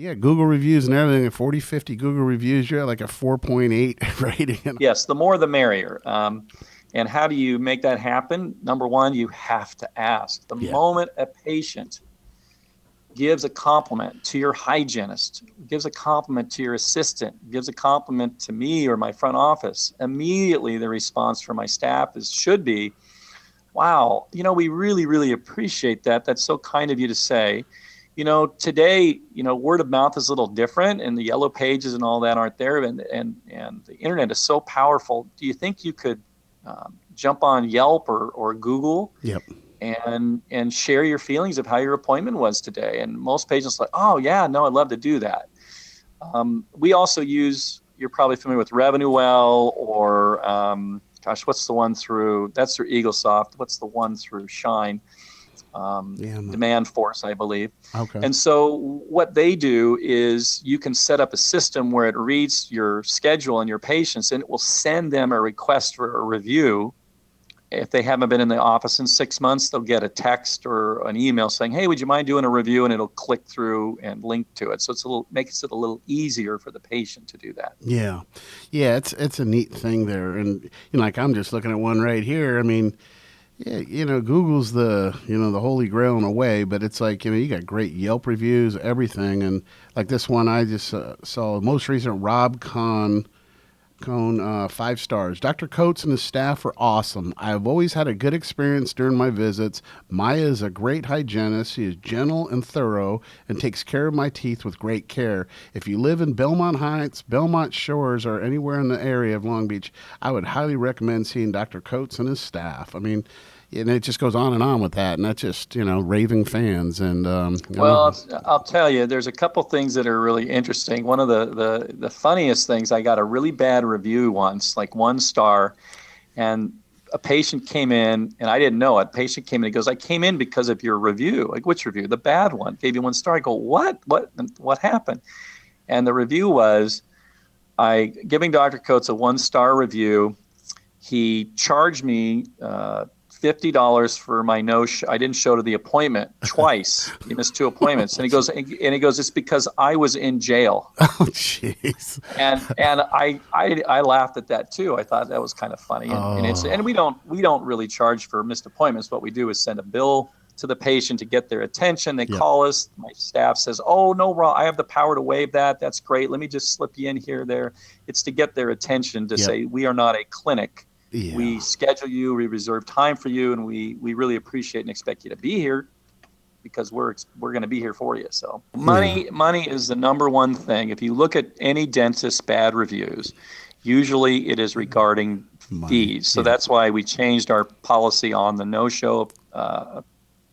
Yeah, Google reviews and everything, at 40, 50 Google reviews, you're at like a 4.8 rating. Yes, the more the merrier. And how do you make that happen? Number one, you have to ask. The Yeah. moment a patient gives a compliment to your hygienist, gives a compliment to your assistant, gives a compliment to me or my front office, immediately the response from my staff should be, wow, we really, really appreciate that. That's so kind of you to say. Today, word of mouth is a little different, and the yellow pages and all that aren't there, and the internet is so powerful. Do you think you could jump on Yelp or Google Yep. and share your feelings of how your appointment was today? And most patients are like, oh yeah, no, I'd love to do that. We also use, you're probably familiar with RevenueWell or what's the one that's through EagleSoft. What's the one through Shine? Demand Force, I believe. Okay. And so what they do is you can set up a system where it reads your schedule and your patients, and it will send them a request for a review. If they haven't been in the office in 6 months, they'll get a text or an email saying, hey, would you mind doing a review? And it'll click through and link to it. So makes it a little easier for the patient to do that. Yeah. Yeah, it's a neat thing there. And like I'm just looking at one right here. I mean, yeah, Google's the holy grail in a way, but it's like, you got great Yelp reviews, everything. And like this one, I just saw most recent Rob Cone, 5 stars. Dr. Coates and his staff are awesome. I have always had a good experience during my visits. Maya is a great hygienist. She is gentle and thorough and takes care of my teeth with great care. If you live in Belmont Heights, Belmont Shores, or anywhere in the area of Long Beach, I would highly recommend seeing Dr. Coates and his staff. I mean, and it just goes on and on with that, and that's just raving fans. And well, I'll tell you, there's a couple things that are really interesting. One of the funniest things, I got a really bad review once, like 1 star, and a patient came in, and I didn't know it. Patient came in, he goes, I came in because of your review. Like, which review? The bad one. Gave you 1 star. I go, what happened? And the review was, giving Dr. Coates a 1-star review. He charged me $50 for my I didn't show to the appointment twice. He missed 2 appointments, and he goes, it's because I was in jail. Oh, jeez. And I laughed at that too. I thought that was kind of funny. And we don't really charge for missed appointments. What we do is send a bill to the patient to get their attention. They call us. My staff says, oh, no, I have the power to waive that. That's great. Let me just slip you in here, there. It's to get their attention to say, we are not a clinic. Yeah. We schedule you, we reserve time for you, and we really appreciate and expect you to be here because we're going to be here for you. So money is the number one thing. If you look at any dentist's bad reviews, usually it is regarding fees. So that's why we changed our policy on the no-show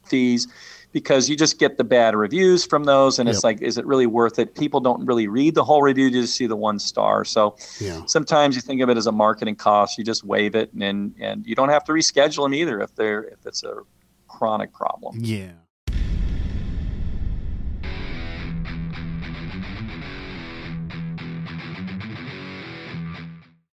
fees, because you just get the bad reviews from those, and it's like, is it really worth it? People don't really read the whole review, just see the 1 star. So sometimes you think of it as a marketing cost. You just waive it, and you don't have to reschedule them either if it's a chronic problem. Yeah.